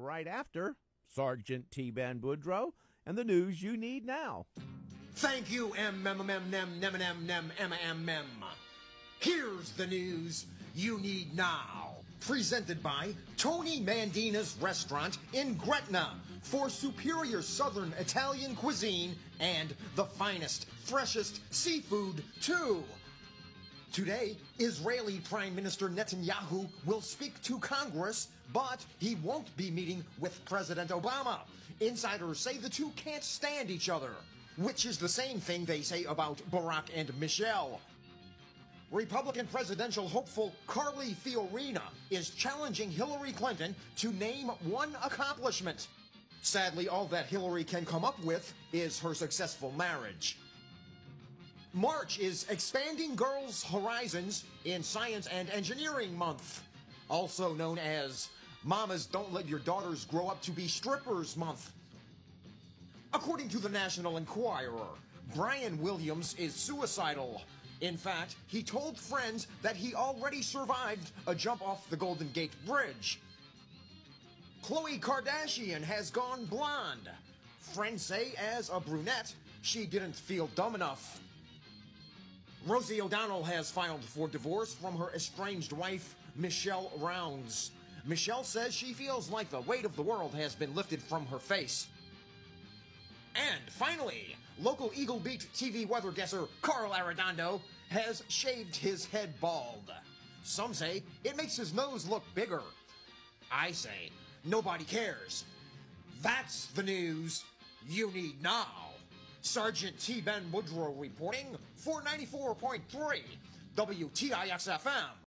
right after Sergeant T. Ben Boudreaux and the news you need now. Thank you, Here's the news you need now. Presented by Tony Mandina's Restaurant in Gretna for superior Southern Italian cuisine and the finest, freshest seafood, too. Today, Israeli Prime Minister Netanyahu will speak to Congress, but he won't be meeting with President Obama. Insiders say the two can't stand each other, which is the same thing they say about Barack and Michelle. Republican presidential hopeful Carly Fiorina is challenging Hillary Clinton to name one accomplishment. Sadly, all that Hillary can come up with is her successful marriage. March is Expanding Girls' Horizons in Science and Engineering Month, also known as Mamas Don't Let Your Daughters Grow Up to Be Strippers Month. According to the National Enquirer, Brian Williams is suicidal. In fact, he told friends that he already survived a jump off the Golden Gate Bridge. Khloe Kardashian has gone blonde. Friends say as a brunette, she didn't feel dumb enough. Rosie O'Donnell has filed for divorce from her estranged wife, Michelle Rounds. Michelle says she feels like the weight of the world has been lifted from her face. And finally, local Eagle Beat TV weather guesser Carl Arredondo has shaved his head bald. Some say it makes his nose look bigger. I say nobody cares. That's the news you need now. Sergeant T. Ben Boudreaux reporting for 94.3 WTIX-FM.